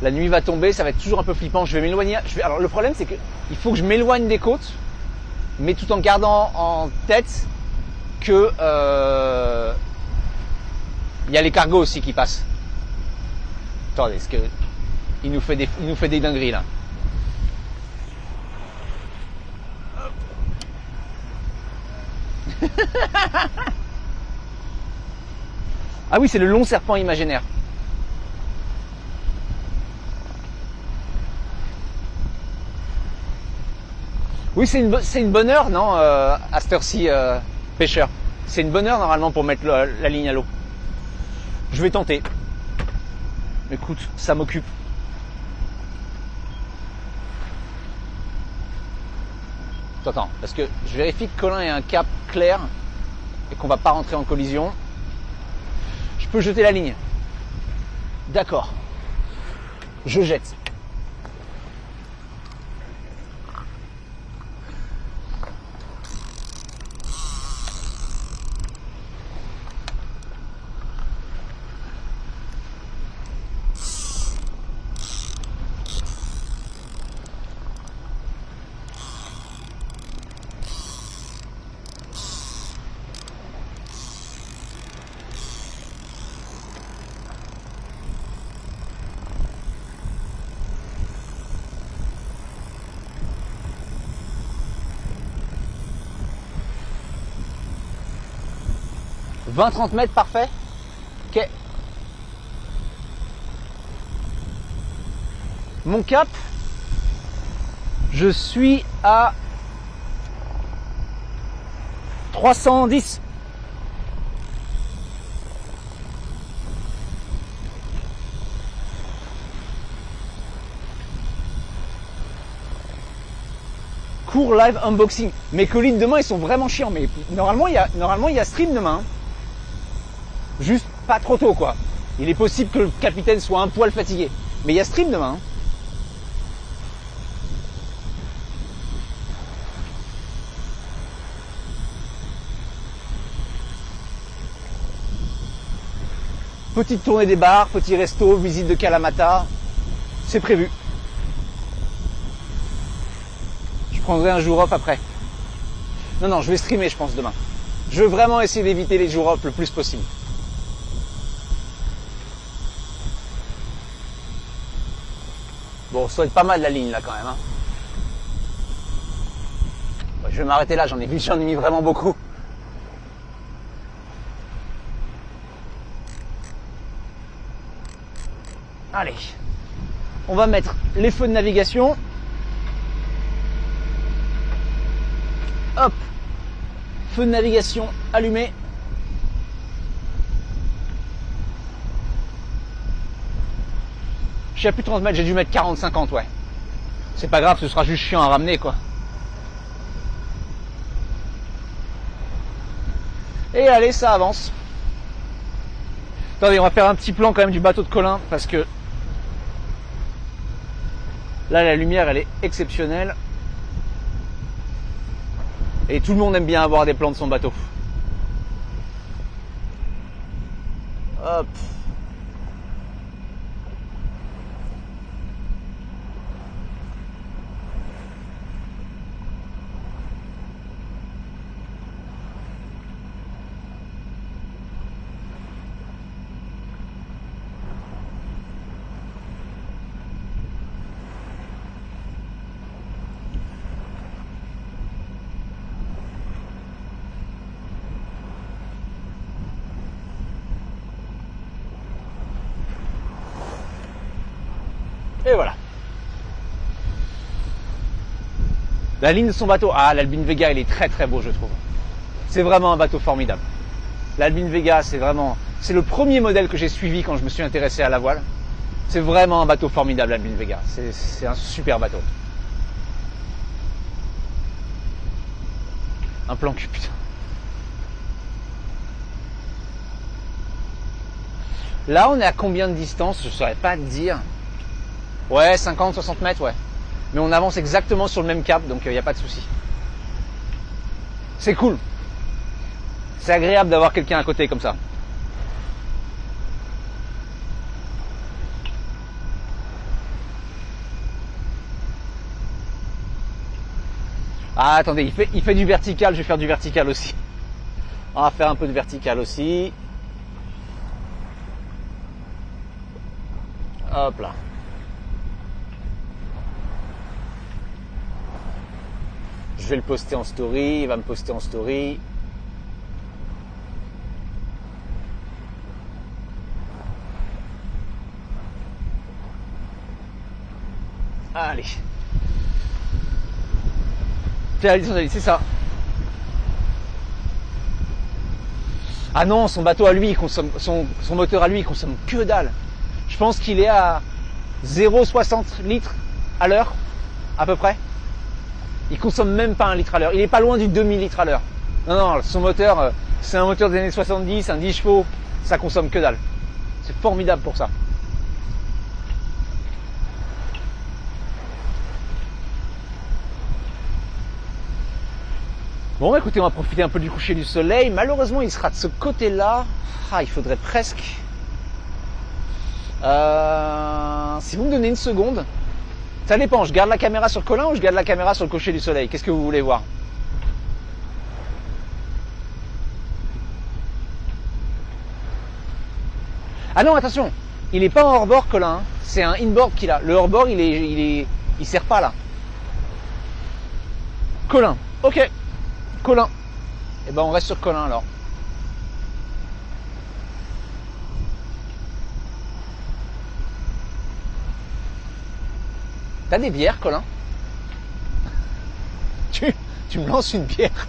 La nuit va tomber, ça va être toujours un peu flippant. Je vais m'éloigner. Alors le problème, c'est que il faut que je m'éloigne des côtes, mais tout en gardant en tête que y a les cargos aussi qui passent. Attendez, est-ce que il nous fait des dingueries là. Ah oui, c'est le long serpent imaginaire. Oui, c'est une bonne heure, non, à cette heure-ci, pêcheur. C'est une bonne heure normalement pour mettre la ligne à l'eau. Je vais tenter. Écoute, ça m'occupe. Attends, parce que je vérifie que Colin ait un cap clair et qu'on va pas rentrer en collision. Je peux jeter la ligne. D'accord. Je jette. « 20-30 mètres, parfait. Ok. Mon cap, je suis à 310. Cours live unboxing. Mes colis de demain, ils sont vraiment chiants. Mais normalement, il y a stream demain. Juste pas trop tôt, quoi. Il est possible que le capitaine soit un poil fatigué. Mais il y a stream demain. Petite tournée des bars, petit resto, visite de Kalamata. C'est prévu. Je prendrai un jour off après. Non, je vais streamer, je pense, demain. Je veux vraiment essayer d'éviter les jours off le plus possible. Bon, ça doit être pas mal la ligne là quand même. Hein. Je vais m'arrêter là, j'en ai mis vraiment beaucoup. Allez, on va mettre les feux de navigation. Hop, feu de navigation allumé. Je suis à plus de 30 mètres, j'ai dû mettre 40-50, ouais. C'est pas grave, ce sera juste chiant à ramener, quoi. Et allez, ça avance. Attendez, on va faire un petit plan quand même du bateau de Colin, parce que là, la lumière, elle est exceptionnelle. Et tout le monde aime bien avoir des plans de son bateau. Hop. Et voilà. La ligne de son bateau. Ah, l'Albin Vega, il est très très beau, je trouve. C'est vraiment un bateau formidable. L'Albin Vega, c'est le premier modèle que j'ai suivi quand je me suis intéressé à la voile. C'est vraiment un bateau formidable, l'Albin Vega. C'est un super bateau. Un plan cul, putain. Là, on est à combien de distance? Je ne saurais pas te dire. Ouais, 50-60 mètres, ouais. Mais on avance exactement sur le même cap, donc il n'y a pas de souci. C'est cool. C'est agréable d'avoir quelqu'un à côté comme ça. Ah, attendez, il fait du vertical, je vais faire du vertical aussi. On va faire un peu de vertical aussi. Hop là. Je vais le poster en story, il va me poster en story. Allez. C'est ça. Ah non, son bateau à lui, il consomme, son moteur à lui, il consomme que dalle. Je pense qu'il est à 0,60 litres à l'heure, à peu près. Il consomme même pas 1 litre à l'heure. Il est pas loin du demi-litre à l'heure. Non, non, son moteur, c'est un moteur des années 70, un 10 chevaux, ça consomme que dalle. C'est formidable pour ça. Bon, bah, écoutez, on va profiter un peu du coucher du soleil. Malheureusement, il sera de ce côté-là. Ah, il faudrait presque... si vous me donnez une seconde, ça dépend. Je garde la caméra sur Colin ou je garde la caméra sur le coucher du soleil? Qu'est-ce que vous voulez voir? Ah non, attention, il n'est pas en hors-bord, Colin. C'est un inboard qu'il a. Le hors-bord, il sert pas là. Colin, ok. Colin. Eh ben, on reste sur Colin alors. T'as des bières, Colin? Tu me lances une bière?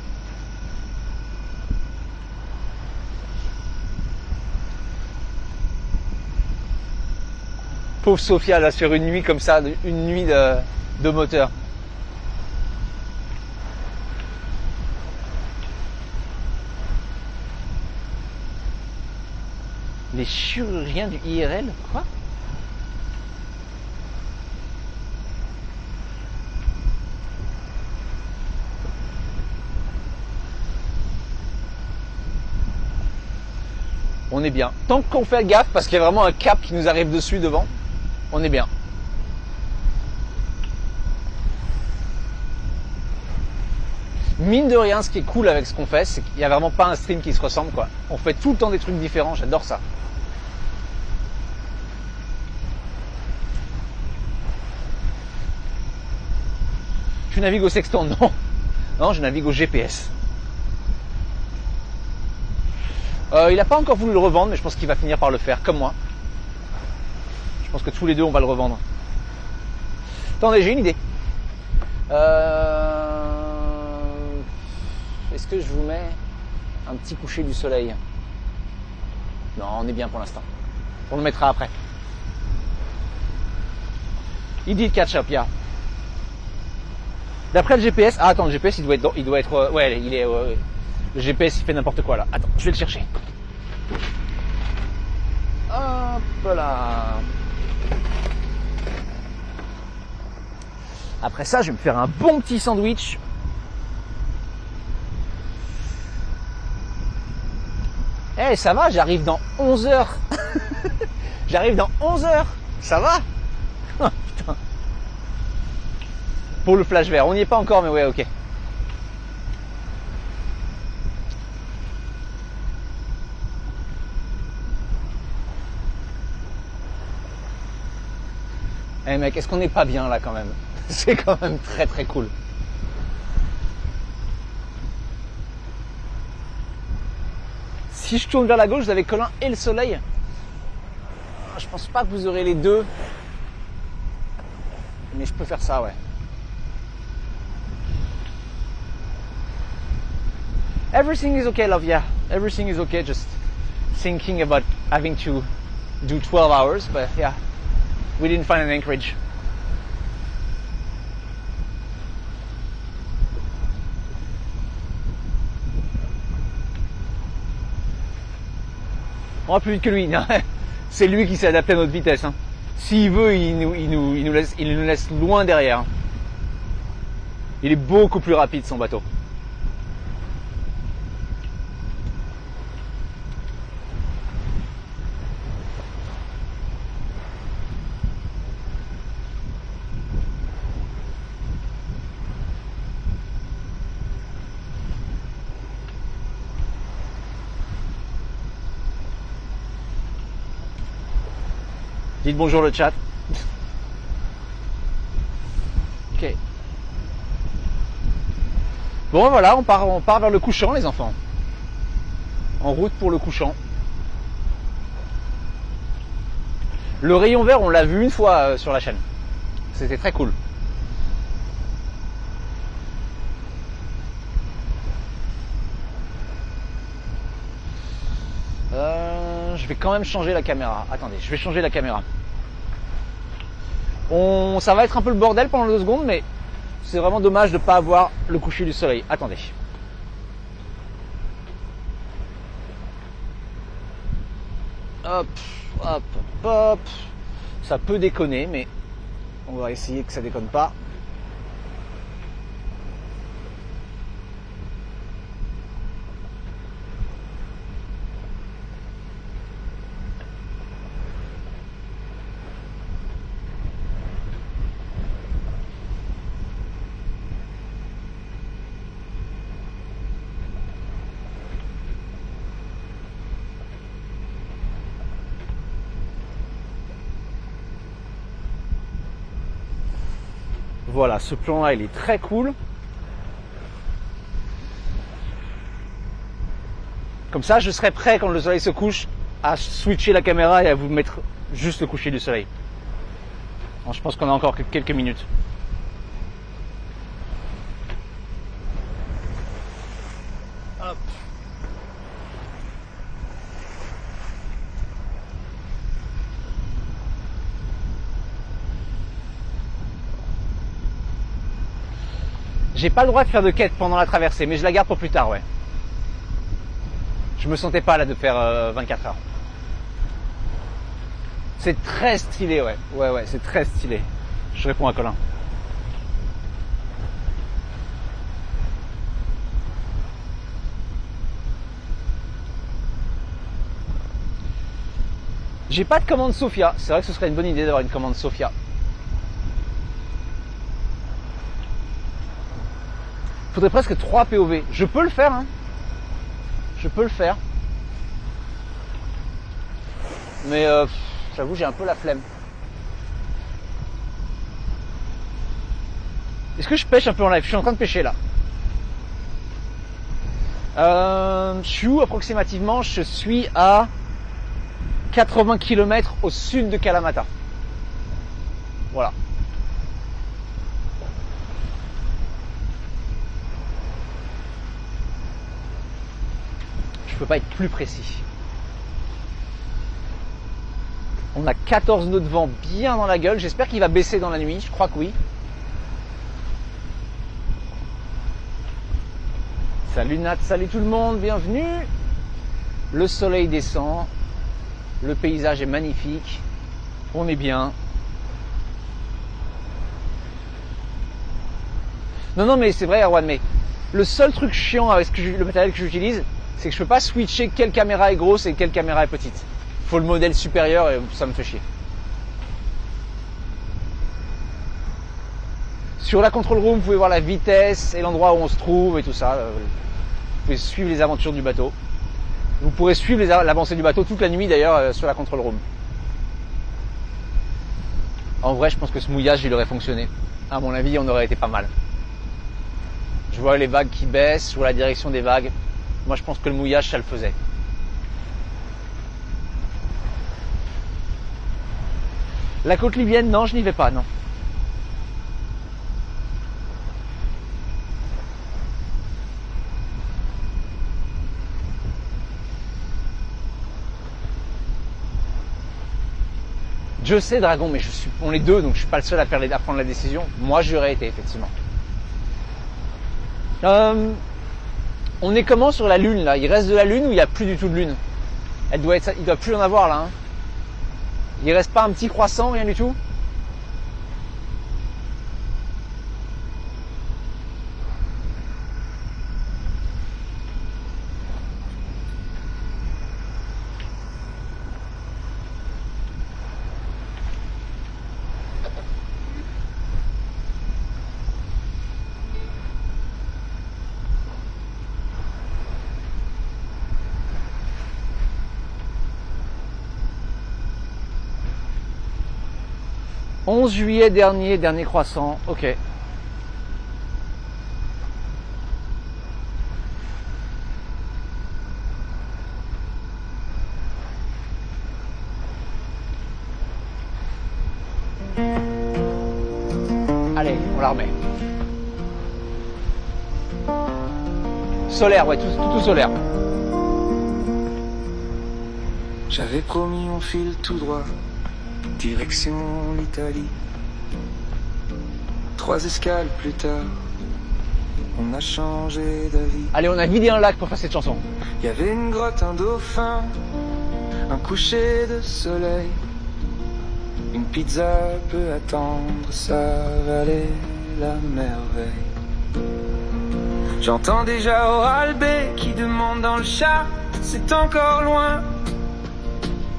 Pauvre Sophia, là, sur une nuit comme ça, une nuit de moteur. Les chirurgiens du IRL, quoi? On est bien. Tant qu'on fait gaffe, parce qu'il y a vraiment un cap qui nous arrive dessus devant, on est bien. Mine de rien, ce qui est cool avec ce qu'on fait, c'est qu'il n'y a vraiment pas un stream qui se ressemble, quoi. On fait tout le temps des trucs différents, j'adore ça. Je navigue au sextant, non. Non, je navigue au GPS. Il n'a pas encore voulu le revendre, mais je pense qu'il va finir par le faire, comme moi. Je pense que tous les deux, on va le revendre. Attendez, j'ai une idée. Est-ce que je vous mets un petit coucher du soleil? Non, on est bien pour l'instant. On le mettra après. Il dit catch up, yeah. D'après le GPS, ah attends, le GPS il doit être, ouais, il est, le GPS il fait n'importe quoi là. Attends, je vais le chercher. Hop là. Après ça, je vais me faire un bon petit sandwich. Eh, ça va, j'arrive dans 11 heures. J'arrive dans 11 heures. Ça va? Oh, putain. Pour le flash vert, on n'y est pas encore, mais ouais, ok. Eh mec, est-ce qu'on n'est pas bien là quand même? C'est quand même très très cool. Si je tourne vers la gauche, vous avez Colin et le soleil. Je pense pas que vous aurez les deux. Mais je peux faire ça, ouais. Everything is okay, love, yeah. Everything is okay, just thinking about having to do 12 hours, but yeah. We didn't find an anchorage. On va plus vite que lui. C'est lui qui s'est adapté à notre vitesse. Hein. S'il veut, il nous laisse loin derrière. Il est beaucoup plus rapide son bateau. Dites bonjour le chat. Ok. Bon voilà, on part vers le couchant les enfants. En route pour le couchant. Le rayon vert, on l'a vu une fois sur la chaîne. C'était très cool. Je vais quand même changer la caméra. Attendez, je vais changer la caméra. Ça va être un peu le bordel pendant 2 secondes, mais c'est vraiment dommage de ne pas avoir le coucher du soleil. Attendez. Hop, hop, hop. Ça peut déconner, mais on va essayer que ça déconne pas. Voilà, ce plan-là, il est très cool. Comme ça, je serai prêt quand le soleil se couche à switcher la caméra et à vous mettre juste le coucher du soleil. Alors, je pense qu'on a encore quelques minutes. Hop. J'ai pas le droit de faire de quête pendant la traversée, mais je la garde pour plus tard, ouais. Je me sentais pas là de faire 24 heures. C'est très stylé, ouais. Ouais, c'est très stylé. Je réponds à Colin. J'ai pas de commande Sophia. C'est vrai que ce serait une bonne idée d'avoir une commande Sophia. Faudrait presque 3 POV. Je peux le faire, hein. Je peux le faire. Mais j'avoue, j'ai un peu la flemme. Est-ce que je pêche un peu en live? Je suis en train de pêcher là. Je suis où approximativement? Je suis à 80 km au sud de Kalamata. Voilà. Je peux pas être plus précis. On a 14 nœuds de vent bien dans la gueule. J'espère qu'il va baisser dans la nuit. Je crois que oui. Salut Nat, salut tout le monde, bienvenue. Le soleil descend. Le paysage est magnifique. On est bien. Non, mais c'est vrai, Erwan, mais le seul truc chiant avec le matériel que j'utilise, c'est que je peux pas switcher quelle caméra est grosse et quelle caméra est petite. Faut le modèle supérieur et ça me fait chier. Sur la control room, vous pouvez voir la vitesse et l'endroit où on se trouve et tout ça. Vous pouvez suivre les aventures du bateau. Vous pourrez suivre l'avancée du bateau toute la nuit d'ailleurs sur la control room. En vrai, je pense que ce mouillage, il aurait fonctionné. À mon avis, on aurait été pas mal. Je vois les vagues qui baissent, je vois la direction des vagues. Moi, je pense que le mouillage, ça le faisait. La côte libyenne, non, je n'y vais pas, non. Je sais, Dragon, mais on est deux, donc je suis pas le seul à prendre la décision. Moi, j'aurais été, effectivement. On est comment sur la Lune, là? Il reste de la Lune ou il n'y a plus du tout de Lune? Il doit plus en avoir, là. Hein. Il reste pas un petit croissant, rien du tout? 11 juillet dernier, dernier croissant, ok. Allez, on la remet. Solaire, ouais, tout solaire. J'avais promis on file tout droit, direction l'Italie. 3 escales plus tard, on a changé d'avis. Allez, on a vidé un lac pour faire cette chanson. Il y avait une grotte, un dauphin, un coucher de soleil. Une pizza peut attendre, ça valait la merveille. J'entends déjà Oral B qui demande dans le chat, c'est encore loin.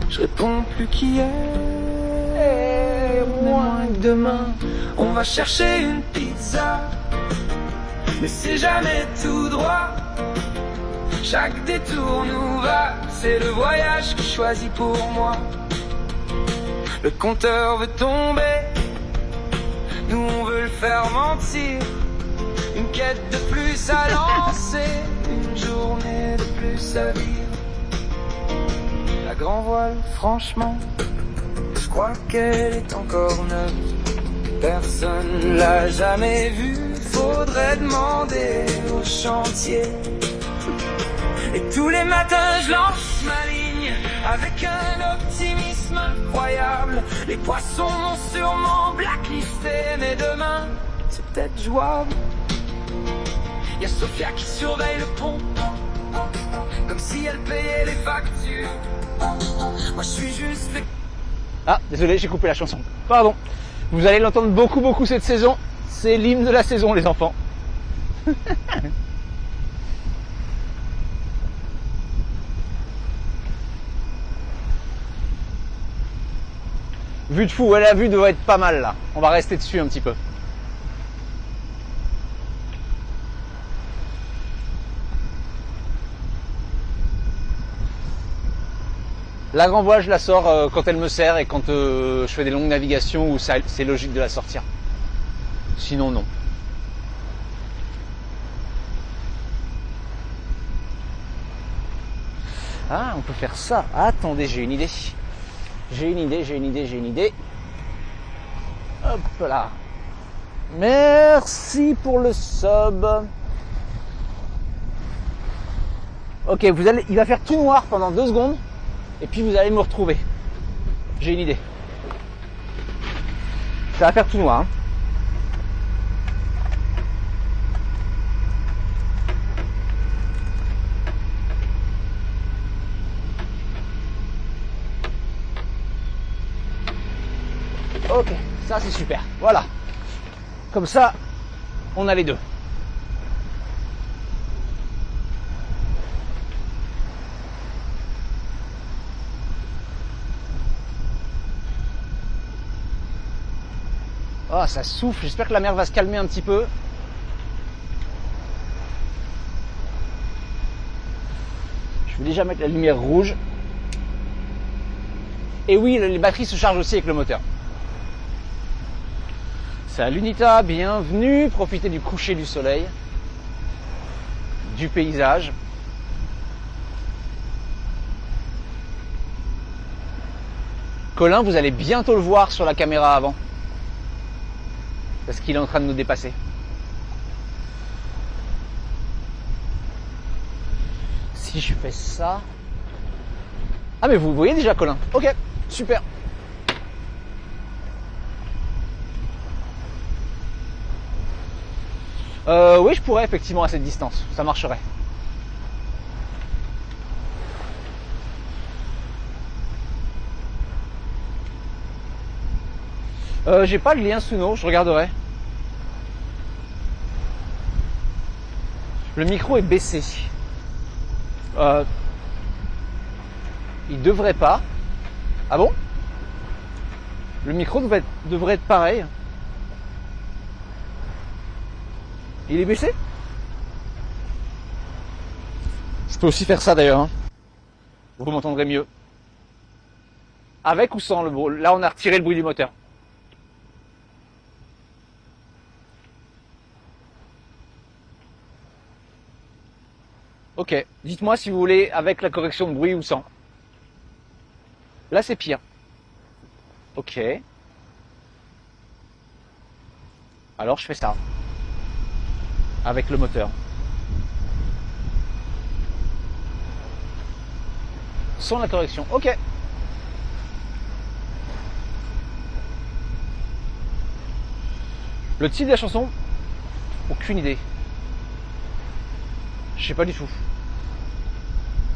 Je réponds plus qu'hier, moins que demain. On va chercher une pizza, mais c'est jamais tout droit. Chaque détour nous va, c'est le voyage qui choisit pour moi. Le compteur veut tomber, nous on veut le faire mentir. Une quête de plus à lancer, une journée de plus à vivre. La grand voile, franchement, je crois qu'elle est encore neuve. Personne l'a jamais vue, faudrait demander au chantier. Et tous les matins je lance ma ligne avec un optimisme incroyable. Les poissons m'ont sûrement blacklisté, mais demain c'est peut-être jouable. Y'a Sophia qui surveille le pont, comme si elle payait les factures. Moi je suis juste le... Ah, désolé, j'ai coupé la chanson. Pardon. Vous allez l'entendre beaucoup cette saison. C'est l'hymne de la saison, les enfants. Vue de fou, ouais, la vue doit être pas mal là. On va rester dessus un petit peu. La grand voile, je la sors quand elle me sert et quand je fais des longues navigations où c'est logique de la sortir. Sinon, non. Ah, on peut faire ça. Attendez, j'ai une idée. J'ai une idée. Hop là. Merci pour le sub. Ok, il va faire tout noir pendant 2 secondes. Et puis vous allez me retrouver. J'ai une idée. Ça va faire tout noir. Hein. Ok, ça c'est super. Voilà. Comme ça, on a les deux. Oh, ça souffle, j'espère que la mer va se calmer un petit peu. Je vais déjà mettre la lumière rouge. Et oui, les batteries se chargent aussi avec le moteur. Salut Nita, bienvenue. Profitez du coucher du soleil, du paysage. Colin, vous allez bientôt le voir sur la caméra avant. Parce qu'il est en train de nous dépasser. Si je fais ça... Ah mais vous voyez déjà Colin. Ok, super. Oui, je pourrais effectivement à cette distance. Ça marcherait. J'ai pas le lien Suno, je regarderai. Le micro est baissé. Il devrait pas. Ah bon? Le micro devrait être pareil. Il est baissé? Je peux aussi faire ça d'ailleurs. Hein. Vous m'entendrez mieux. Avec ou sans le bruit? Là, on a retiré le bruit du moteur. Ok, dites-moi si vous voulez avec la correction de bruit ou sans. Là c'est pire. Ok. Alors je fais ça. Avec le moteur. Sans la correction. Ok. Le titre de la chanson, aucune idée. Je sais pas du tout.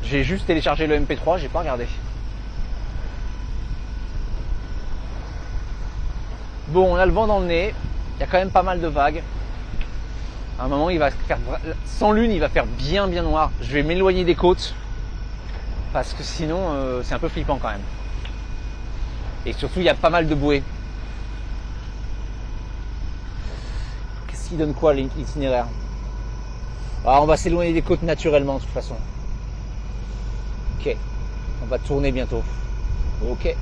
J'ai juste téléchargé le MP3, j'ai pas regardé. Bon, on a le vent dans le nez, il y a quand même pas mal de vagues. À un moment, il va faire sans lune, il va faire bien noir. Je vais m'éloigner des côtes parce que sinon, c'est un peu flippant quand même. Et surtout, il y a pas mal de bouées. Qu'est-ce qui donne quoi l'itinéraire? On va s'éloigner des côtes naturellement de toute façon. Ok, on va tourner bientôt. Ok.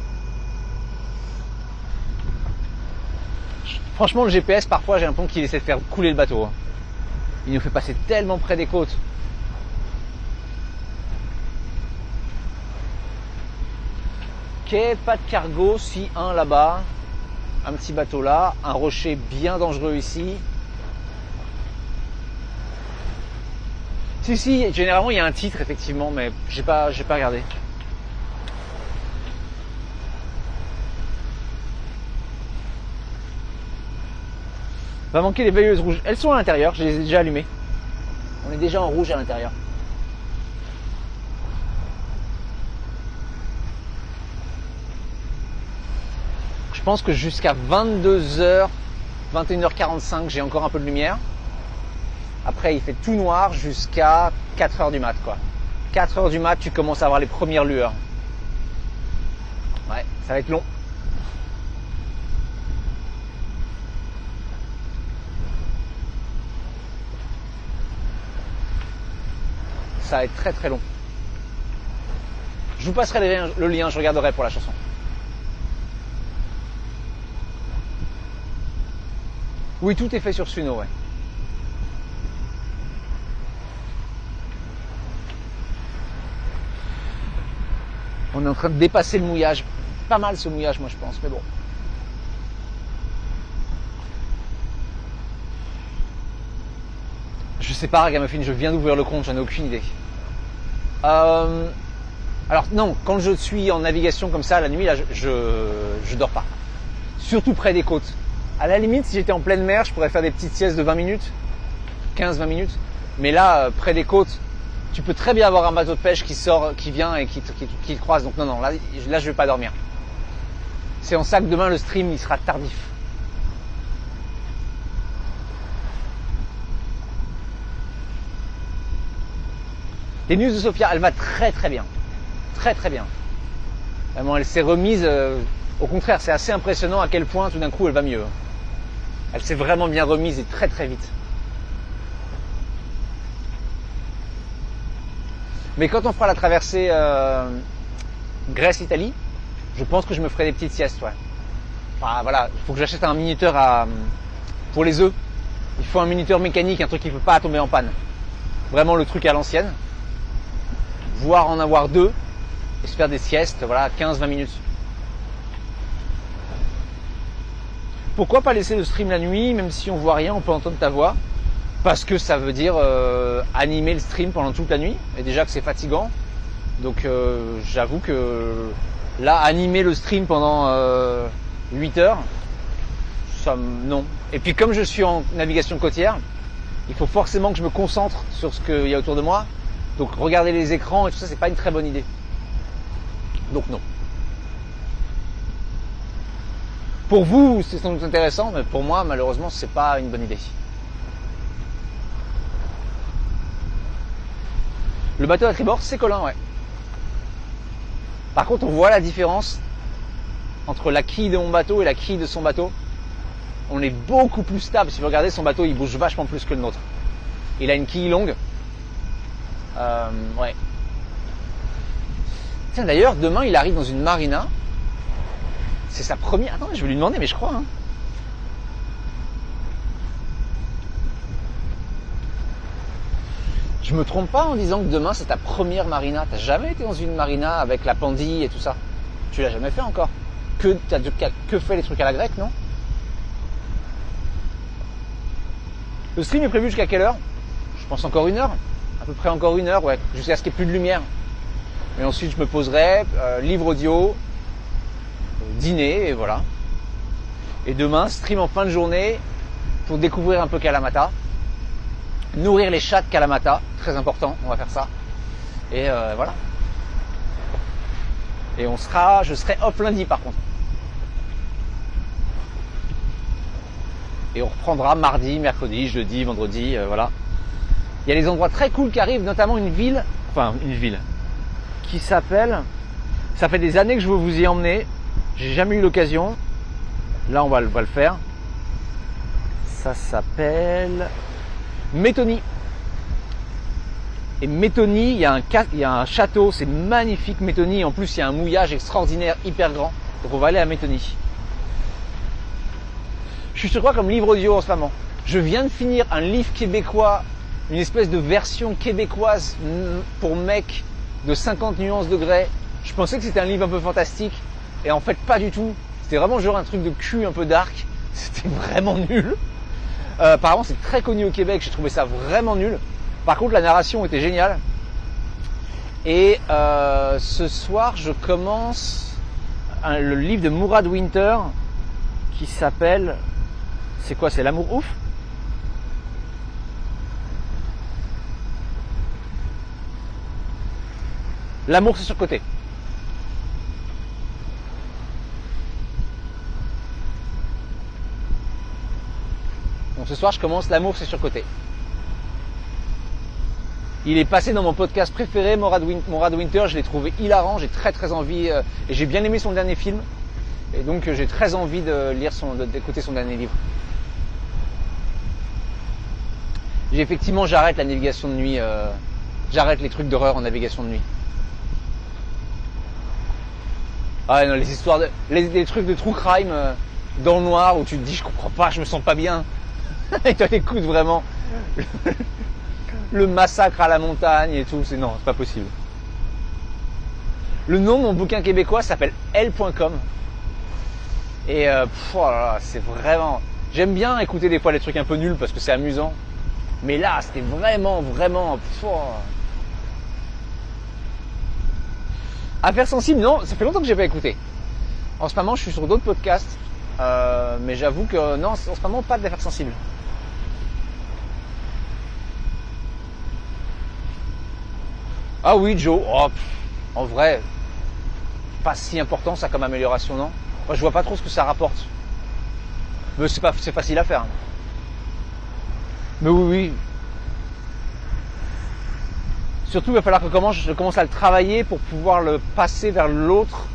Franchement, le GPS, parfois, j'ai l'impression qu'il essaie de faire couler le bateau. Il nous fait passer tellement près des côtes. Ok, pas de cargo, si un là-bas. Un petit bateau là, un rocher bien dangereux ici. Si, généralement il y a un titre effectivement, mais j'ai pas regardé. Va manquer les veilleuses rouges. Elles sont à l'intérieur, je les ai déjà allumées. On est déjà en rouge à l'intérieur. Je pense que jusqu'à 22h, 21h45, j'ai encore un peu de lumière. Après, il fait tout noir jusqu'à 4h du mat, quoi. 4h du mat, tu commences à avoir les premières lueurs. Ouais, ça va être long. Ça va être très long. Je vous passerai le lien, je regarderai pour la chanson. Oui, tout est fait sur Suno, ouais. On est en train de dépasser le mouillage. Pas mal ce mouillage, moi je pense, mais bon. Je sais pas, Ragamuffin, je viens d'ouvrir le compte, j'en ai aucune idée. Alors non, quand je suis en navigation comme ça la nuit, là, je dors pas. Surtout près des côtes. À la limite, si j'étais en pleine mer, je pourrais faire des petites siestes de 20 minutes, 15-20 minutes. Mais là, près des côtes, tu peux très bien avoir un bateau de pêche qui sort, qui vient et qui te croise. Donc non, là je vais pas dormir. C'est en ça que demain le stream il sera tardif. Les news de Sophia, elle va très bien. Très bien. Vraiment, elle s'est remise. Au contraire, c'est assez impressionnant à quel point tout d'un coup elle va mieux. Elle s'est vraiment bien remise et très vite. Mais quand on fera la traversée Grèce-Italie, je pense que je me ferai des petites siestes. Ouais. Enfin, voilà, il faut que j'achète un minuteur pour les œufs. Il faut un minuteur mécanique, un truc qui ne peut pas tomber en panne. Vraiment le truc à l'ancienne. Voire en avoir deux et se faire des siestes, voilà, 15-20 minutes. Pourquoi pas laisser le stream la nuit, même si on voit rien, on peut entendre ta voix? Parce que ça veut dire animer le stream pendant toute la nuit, et déjà que c'est fatigant. Donc j'avoue que là, animer le stream pendant 8 heures, non. Et puis comme je suis en navigation côtière, il faut forcément que je me concentre sur ce qu'il y a autour de moi. Donc regarder les écrans et tout ça, c'est pas une très bonne idée. Donc non. Pour vous, c'est sans doute intéressant, mais pour moi, malheureusement, c'est pas une bonne idée. Le bateau à tribord, c'est Colin, ouais. Par contre, on voit la différence entre la quille de mon bateau et la quille de son bateau. On est beaucoup plus stable. Si vous regardez, son bateau, il bouge vachement plus que le nôtre. Il a une quille longue. Ouais. Tiens, d'ailleurs, demain, il arrive dans une marina. C'est sa première... Attends, je vais lui demander, mais je crois. Hein. Je me trompe pas en disant que demain c'est ta première marina. T'as jamais été dans une marina avec la pandille et tout ça? Tu l'as jamais fait encore? Que fait les trucs à la grecque, non? Le stream est prévu jusqu'à quelle heure? Je pense encore 1 heure. À peu près encore 1 heure, ouais. Jusqu'à ce qu'il n'y ait plus de lumière. Et ensuite je me poserai, livre audio, dîner, et voilà. Et demain, stream en fin de journée pour découvrir un peu Kalamata. Nourrir les chats de Kalamata, très important, on va faire ça. Et voilà. Et je serai off lundi par contre. Et on reprendra mardi, mercredi, jeudi, vendredi, voilà. Il y a des endroits très cool qui arrivent, notamment une ville qui s'appelle, ça fait des années que je veux vous y emmener, j'ai jamais eu l'occasion. Là on va le faire. Ça s'appelle Méthonie. Et Méthonie, il y a un château, c'est magnifique Méthonie. En plus, il y a un mouillage extraordinaire, hyper grand. Donc on va aller à Méthonie. Je suis sur quoi comme livre audio en ce moment? Je viens de finir un livre québécois, une espèce de version québécoise pour mecs de 50 nuances degrés. Je pensais que c'était un livre un peu fantastique. Et en fait, pas du tout. C'était vraiment genre un truc de cul un peu dark. C'était vraiment nul. Apparemment, c'est très connu au Québec. J'ai trouvé ça vraiment nul. Par contre, la narration était géniale. Et ce soir, je commence le livre de Mourad Winter qui s'appelle... C'est quoi? C'est L'amour ouf? L'amour, c'est surcoté. Donc ce soir, je commence L'amour, c'est surcoté. Il est passé dans mon podcast préféré, Mourad Winter. Je l'ai trouvé hilarant. J'ai très envie, et j'ai bien aimé son dernier film. Et donc j'ai très envie d'écouter son dernier livre. J'arrête la navigation de nuit. J'arrête les trucs d'horreur en navigation de nuit. Ah non, les histoires les trucs de true crime dans le noir où tu te dis je comprends pas, je me sens pas bien. Et toi t'écoutes vraiment le massacre à la montagne et tout. Non, c'est pas possible. Le nom de mon bouquin québécois s'appelle L.com. Et oh là là, c'est vraiment... J'aime bien écouter des fois les trucs un peu nuls parce que c'est amusant. Mais là, c'était vraiment... Affaires sensibles, non, ça fait longtemps que j'ai pas écouté. En ce moment, je suis sur d'autres podcasts. Mais j'avoue que non, en ce moment, pas d'affaires sensibles. Ah oui, Joe. Oh, en vrai, pas si important ça comme amélioration, non? Moi, je vois pas trop ce que ça rapporte. Mais c'est facile à faire. Mais oui. Surtout, il va falloir que je commence à le travailler pour pouvoir le passer vers l'autre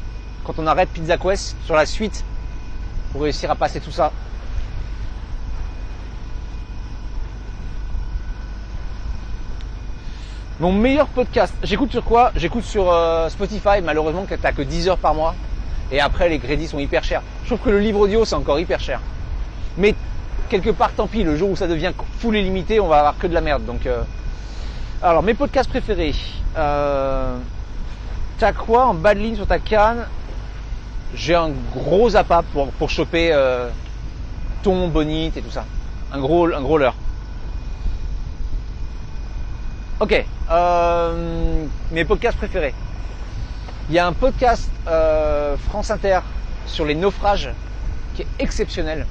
quand on arrête Pizza Quest sur la suite pour réussir à passer tout ça. Mon meilleur podcast, j'écoute sur quoi? J'écoute sur Spotify, malheureusement t'as que 10 heures par mois. Et après les crédits sont hyper chers. Je trouve que le livre audio c'est encore hyper cher. Mais quelque part tant pis, le jour où ça devient full illimité, on va avoir que de la merde. Donc alors mes podcasts préférés. T'as quoi en bas de ligne sur ta canne? J'ai un gros appât pour choper thon, bonite et tout ça. Un gros leurre. Ok, mes podcasts préférés. Il y a un podcast France Inter sur les naufrages qui est exceptionnel,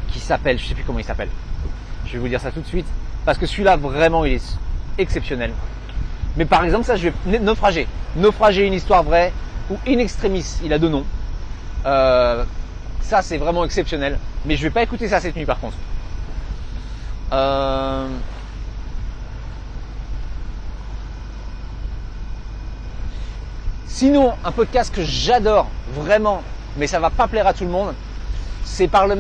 qui s'appelle, je sais plus comment il s'appelle. Je vais vous dire ça tout de suite parce que celui-là vraiment il est exceptionnel. Mais par exemple ça, je vais naufrager, une histoire vraie ou In Extremis, il a 2 noms. Ça c'est vraiment exceptionnel. Mais je vais pas écouter ça cette nuit par contre. Sinon, un podcast que j'adore vraiment, mais ça va pas plaire à tout le monde, c'est par le mec